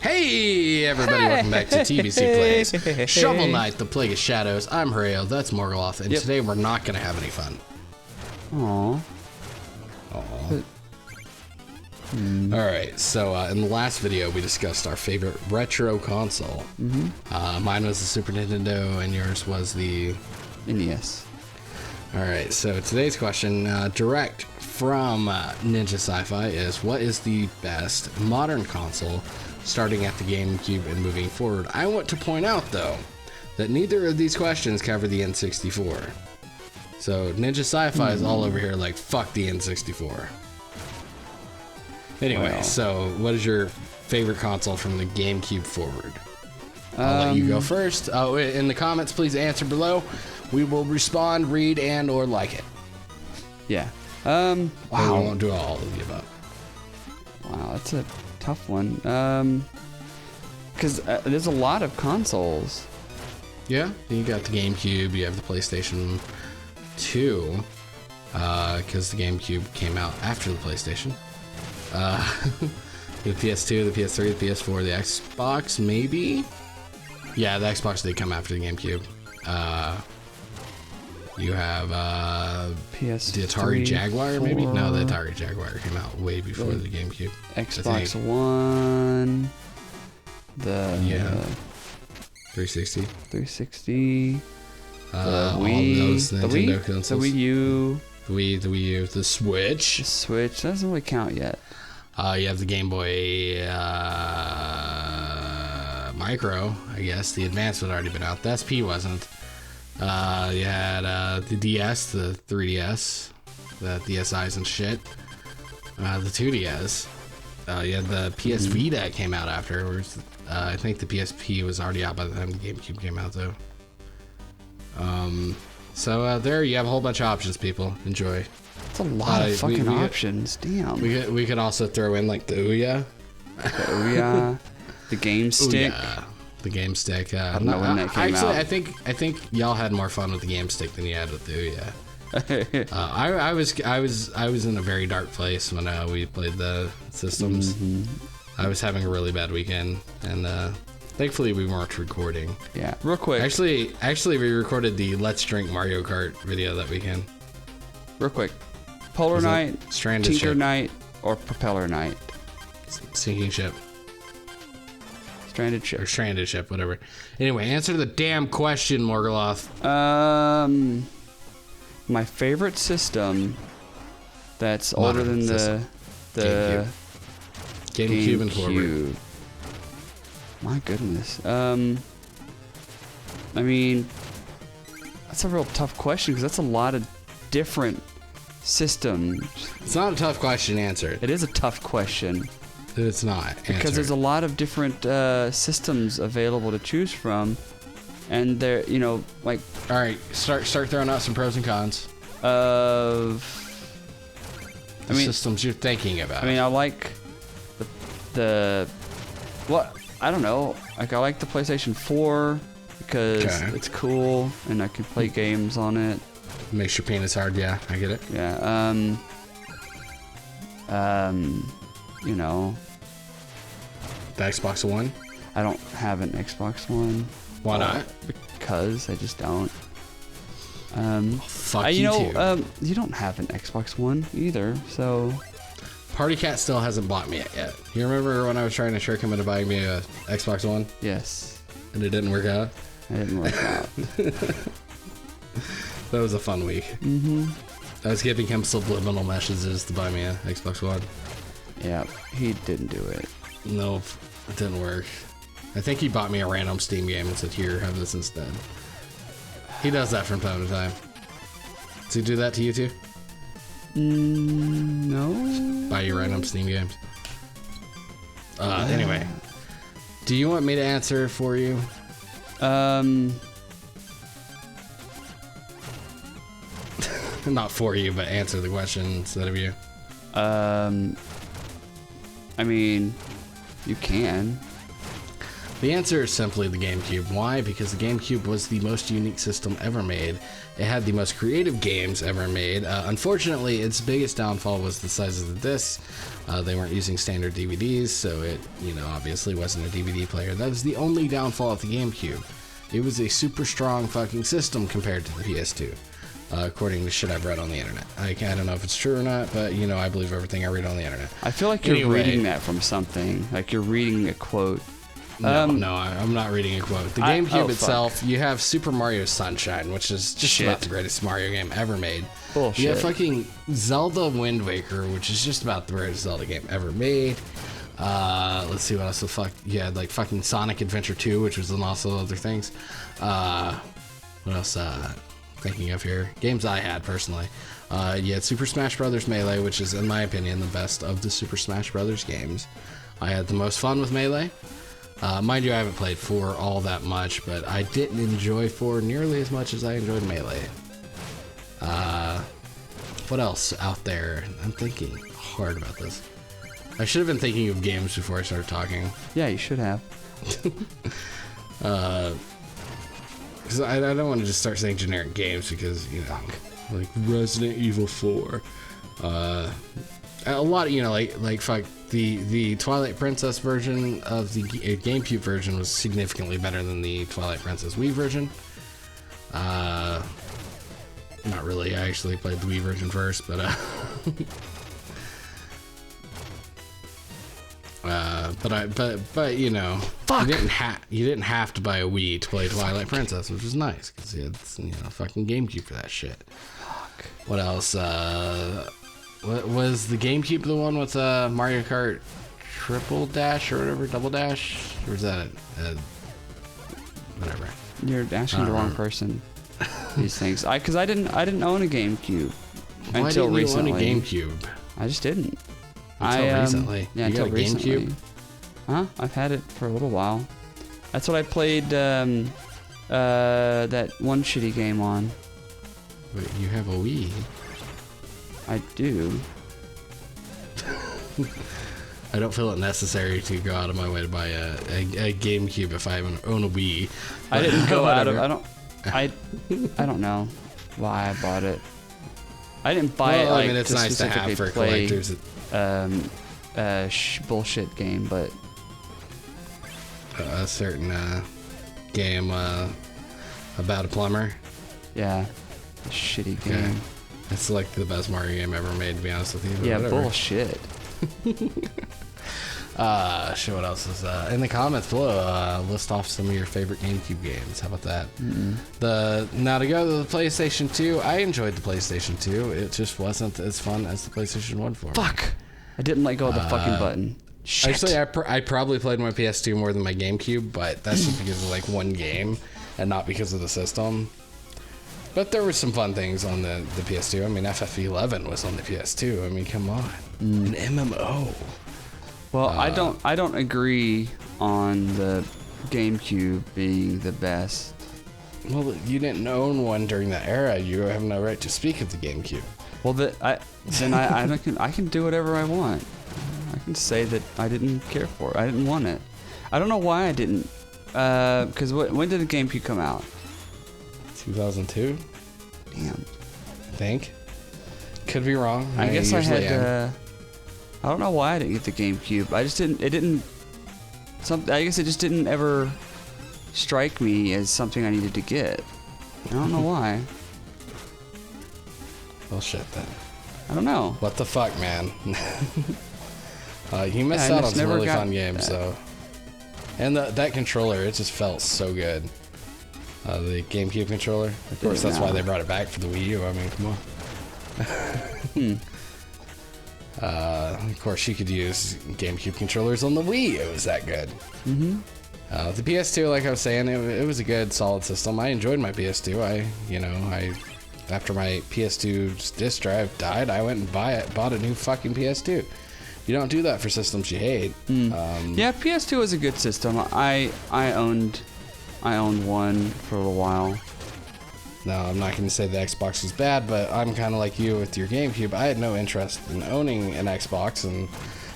Hey everybody, welcome back to TBC Plays Shovel Knight, the Plague of Shadows. I'm Hrayo, that's Morgoloth, and today we're not going to have any fun. Aww. Alright, so in the last video we discussed our favorite retro console. Mine was the Super Nintendo and yours was the NES. Alright, so today's question, direct from Ninja Sci-Fi, is what is the best modern console starting at the Gamecube and moving forward? I want to point out, though, that neither of these questions cover the N64. So Ninja Sci-Fi is all over here like, fuck the N64. Anyway, so what is your favorite console from the Gamecube forward? I'll let you go first. Oh, in the comments, please answer below. We will respond, read, and or like it. Yeah. Wow. We won't do all of the above. Wow, that's a tough one. Because there's a lot of consoles. Yeah, you got the GameCube, you have the PlayStation 2, because the GameCube came out after the PlayStation. The PS2, the PS3, the PS4, the Xbox, maybe? Yeah, the Xbox did come after the GameCube. You have PS3, the Atari Jaguar, maybe? No, the 4, Atari Jaguar came out way before the GameCube. Xbox One, the 360. 360, the All Wii, those Nintendo consoles. the Wii U, the Wii U, the Switch. the Switch. That doesn't really count yet. You have the Game Boy Micro, I guess. The Advance had already been out. The SP wasn't. You had the DS, the 3DS, the DSIs and shit. The 2DS. You had the PS Vita that came out afterwards. I think the PSP was already out by the time the GameCube came out, though. So there you have a whole bunch of options, people. Enjoy. It's a lot of fucking options. Damn. We could also throw in like the Ouya. The Ouya, the Game Stick. The Game Stick. I don't know when that came out. I think y'all had more fun with the Game Stick than you had with the Ouya. I was in a very dark place when we played the systems. I was having a really bad weekend, and thankfully we weren't recording. Yeah, real quick. Actually, we recorded the Let's Drink Mario Kart video that weekend. Real quick. Polar Knight, Stranded Tinker Ship. Knight, or Propeller Knight? Sinking Ship. Stranded Ship. Or Stranded Ship, whatever. Anyway, answer the damn question, Morgoloth. My favorite system that's older than the GameCube and forward. My goodness. I mean, that's a real tough question because that's a lot of different systems. It's not a tough question, answer it. It is a tough question. It's not. Because there's a lot of different systems available to choose from, and they're, you know, like. All right, start throwing out some pros and cons of. Systems you're thinking about. I mean, I like the what? I don't know. Like, I like the PlayStation 4 because it's cool and I can play games on it. Makes your penis hard, yeah, I get it. Yeah. You know. The Xbox One? I don't have an Xbox One. Why not? Because I just don't. Fuck you too. You don't have an Xbox One either, so. Party Cat still hasn't bought me it yet. You remember when I was trying to trick him into buying me a Xbox One? Yes. And it didn't work out? It didn't work out. That was a fun week. I was giving him subliminal messages to buy me an Xbox One. Yeah, he didn't do it. Nope, it didn't work. I think he bought me a random Steam game and said, here, have this instead. He does that from time to time. Does he do that to you too? No. Buy you random Steam games. Anyway, do you want me to answer for you? Not for you, but answer the question instead of you. I mean, you can. The answer is simply the GameCube. Why? Because the GameCube was the most unique system ever made. It had the most creative games ever made. Unfortunately, its biggest downfall was the size of the discs. They weren't using standard DVDs, so it, obviously wasn't a DVD player. That was the only downfall of the GameCube. It was a super strong fucking system compared to the PS2. According to shit I've read on the internet. I don't know if it's true or not, but I believe everything I read on the internet. I feel like you're reading that from something. Like you're reading a quote. No, I'm not reading a quote. The GameCube itself, you have Super Mario Sunshine, which is just about the greatest Mario game ever made. Bullshit. You have fucking Zelda Wind Waker, which is just about the greatest Zelda game ever made. Let's see what else the fuck. You had like fucking Sonic Adventure 2, which was also other things. What else? Thinking of here. Games I had personally. You had Super Smash Bros. Melee, which is, in my opinion, the best of the Super Smash Bros. Games. I had the most fun with Melee. Mind you, I haven't played 4 all that much, but I didn't enjoy 4 nearly as much as I enjoyed Melee. What else out there? I'm thinking hard about this. I should have been thinking of games before I started talking. Yeah, you should have. Because I don't want to just start saying generic games because, like Resident Evil 4. A lot, like fuck, the Twilight Princess version of the GameCube version was significantly better than the Twilight Princess Wii version. Not really, I actually played the Wii version first, but Fuck. You didn't have to buy a Wii to play Twilight Princess, which was nice because you had fucking GameCube for that shit. Fuck. What else? What was the GameCube the one with Mario Kart Triple Dash or whatever, Double Dash, or was that whatever? You're asking the wrong person. These things, because I didn't own a GameCube until recently. Why didn't you own a GameCube? I just didn't. Until recently. Yeah, you until got a recently. GameCube? Huh? I've had it for a little while. That's what I played that one shitty game on. Wait, you have a Wii? I do. I don't feel it necessary to go out of my way to buy a GameCube if I own a Wii. I didn't go out of. I don't know why I bought it. I didn't buy it. Like, it's nice to have for play, collectors. Bullshit game, but a certain game about a plumber. Yeah, a shitty game. It's like the best Mario game ever made, to be honest with you. Yeah, whatever. Bullshit. Shit, what else is in the comments below? List off some of your favorite GameCube games. How about that? Now to go to the PlayStation 2, I enjoyed the PlayStation 2. It just wasn't as fun as the PlayStation 1 for me. Fuck! I didn't let go of the fucking button. Shit. Actually, I probably played my PS2 more than my GameCube, but that's just because of like one game and not because of the system. But there were some fun things on the PS2. I mean, FF11 was on the PS2. I mean, come on, an MMO. Well, I don't agree on the GameCube being the best. Well, you didn't own one during that era. You have no right to speak of the GameCube. Well, I can do whatever I want. I can say that I didn't care for it. I didn't want it. I don't know why I didn't. Because when did the GameCube come out? 2002. Damn. I think. Could be wrong. I guess I had. I don't know why I didn't get the GameCube. I just didn't. It didn't. I guess it just didn't ever strike me as something I needed to get. I don't know why. Well, shit then. I don't know. What the fuck, man? You missed out on some really fun games, though. And that controller, it just felt so good. The GameCube controller. Of course, that's why they brought it back for the Wii U. I mean, come on. Of course, you could use GameCube controllers on the Wii. It was that good. The PS2, like I was saying, it was a good, solid system. I enjoyed my PS2. After my PS2 disc drive died, I went and bought a new fucking PS2. You don't do that for systems you hate. Yeah, PS2 was a good system. I owned one for a little while. No, I'm not going to say the Xbox was bad, but I'm kind of like you with your GameCube. I had no interest in owning an Xbox, and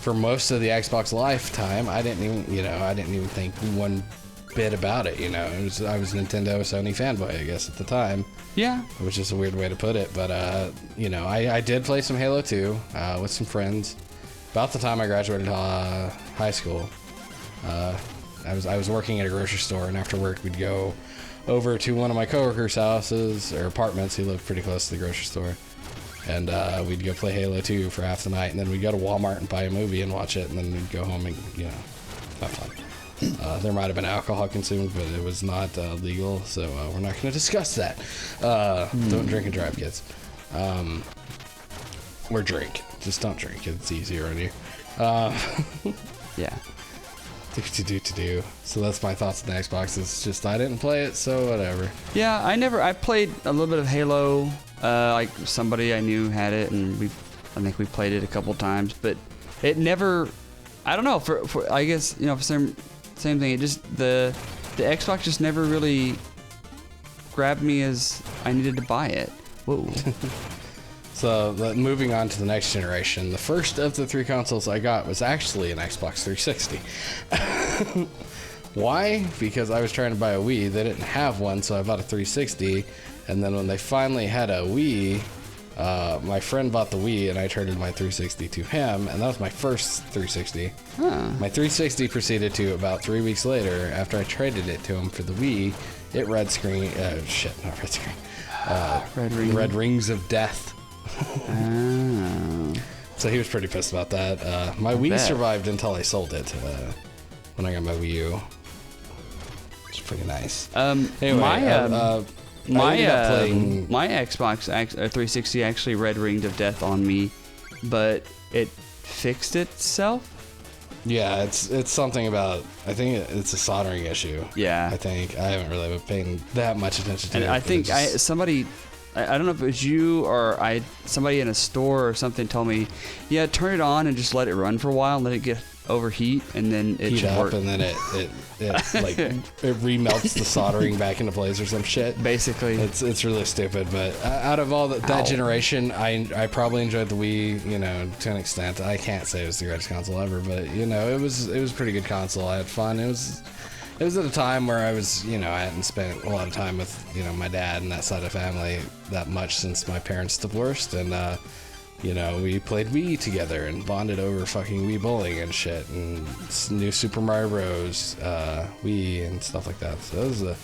for most of the Xbox lifetime, I didn't even think one bit about it. I was Nintendo Sony fanboy, I guess, at the time. Yeah. Which is a weird way to put it, but I did play some Halo 2 with some friends. About the time I graduated high school, I was working at a grocery store, and after work we'd go over to one of my coworkers' houses or apartments. He lived pretty close to the grocery store, and we'd go play Halo 2 for half the night, and then we'd go to Walmart and buy a movie and watch it, and then we'd go home and have fun. There might have been alcohol consumed, but it was not legal, so we're not going to discuss that. Don't drink and drive, kids. Or drink. Just don't drink. It's easier on you. Yeah. Do. So that's my thoughts on the Xbox. It's just I didn't play it, so whatever. Yeah, I played a little bit of Halo. Like somebody I knew had it, and I think we played it a couple times, but it never. I don't know. For I guess for same thing. It just the Xbox just never really grabbed me as I needed to buy it. Whoa. So moving on to the next generation, the first of the 3 consoles I got was actually an Xbox 360. Why? Because I was trying to buy a Wii. They didn't have one, so I bought a 360. And then when they finally had a Wii, my friend bought the Wii, and I traded my 360 to him, and that was my first 360. My 360 proceeded to, about 3 weeks later, after I traded it to him for the Wii, it red rings of death. Oh. So he was pretty pissed about that. My Wii survived until I sold it when I got my Wii U. It's pretty nice. Anyway, my Xbox 360 actually red ringed of death on me, but it fixed itself. Yeah, it's something about, I think it's a soldering issue. Yeah. I think I haven't really been paying that much attention to it. And I think somebody, I don't know if it was you or somebody in a store or something told me, yeah, turn it on and just let it run for a while and let it get overheat, and then it should work. And then it like it remelts the soldering back into place or some shit. Basically, it's really stupid. But out of all that generation, I probably enjoyed the Wii, to an extent. I can't say it was the greatest console ever, but it was a pretty good console. I had fun. It was at a time where I was, I hadn't spent a lot of time with, my dad and that side of the family that much since my parents divorced, and we played Wii together and bonded over fucking Wii bowling and shit, and new Super Mario Bros. Wii and stuff like that. So it was a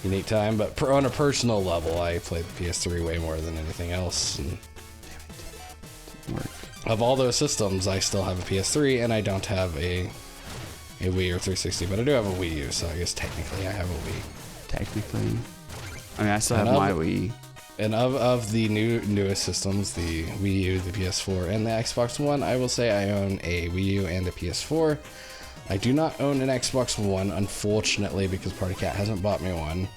unique time. But on a personal level, I played the PS3 way more than anything else. And of all those systems, I still have a PS3, and I don't have a Wii or 360, but I do have a Wii U, so I guess technically I have a Wii. Technically. I mean, I still have my Wii. And of the newest systems, the Wii U, the PS4, and the Xbox One, I will say I own a Wii U and a PS4. I do not own an Xbox One, unfortunately, because Party Cat hasn't bought me one.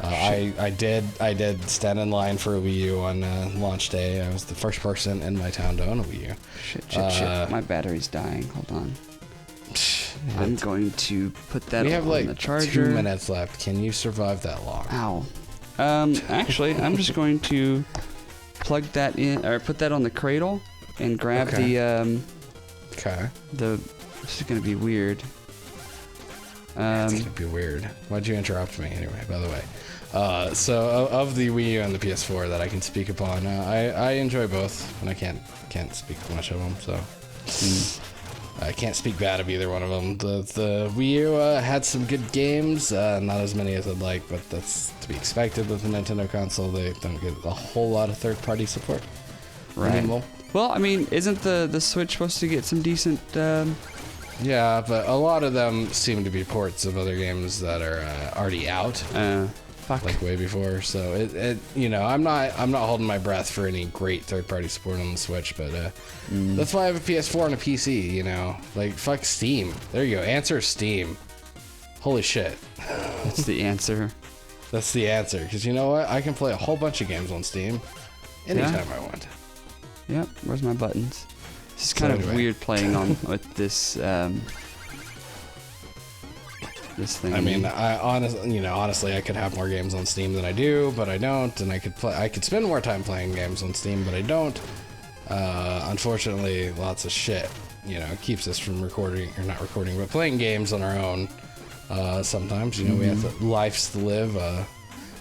I did stand in line for a Wii U on launch day. I was the first person in my town to own a Wii U. Shit. My battery's dying. Hold on. I'm going to put that on the charger. We have 2 minutes left. Can you survive that long? Ow. Actually, I'm just going to plug that in, or put that on the cradle, and grab the. This is gonna be weird. It's gonna be weird. Why'd you interrupt me anyway? By the way, so of the Wii U and the PS4 that I can speak upon, I enjoy both, and I can't speak much of them, so. I can't speak bad of either one of them. The Wii U had some good games, not as many as I'd like, but that's to be expected with a Nintendo console. They don't get a whole lot of third-party support anymore. Well, I mean, isn't the Switch supposed to get some decent... Yeah, but a lot of them seem to be ports of other games that are already out. Like way before, so I'm not holding my breath for any great third-party support on the Switch, but that's why I have a PS4 and a PC. Like fuck Steam. There you go. Answer Steam. Holy shit. That's the answer. That's the answer, because you know what? I can play a whole bunch of games on Steam anytime I want. Yep. Where's my buttons? This is kind of weird playing on with this. This thing. I mean, honestly, I could have more games on Steam than I do, but I don't, and I could spend more time playing games on Steam, but I don't. Unfortunately, lots of shit you know, keeps us from recording, or not recording, but playing games on our own. Sometimes, you know, we have lives to live.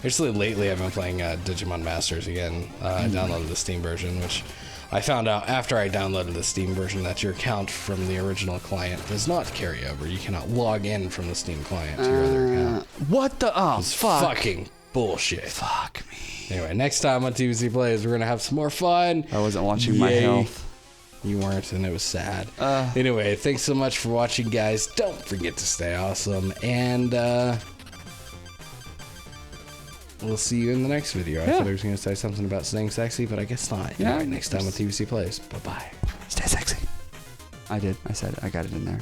Actually, lately I've been playing Digimon Masters again. I downloaded the Steam version, which I found out after I downloaded the Steam version that your account from the original client does not carry over. You cannot log in from the Steam client to your other account. What the? Oh, It's fuck. fucking bullshit. Fuck me. Anyway, next time on TBC Plays, we're going to have some more fun. I wasn't watching my Yay. health. You weren't, and it was sad. Anyway, thanks so much for watching, guys. Don't forget to stay awesome, and we'll see you in the next video. I thought I was going to say something about staying sexy, but I guess not. Yeah. Anyway, next time on TBC Plays. Bye-bye. Stay sexy. I did. I said it. I got it in there.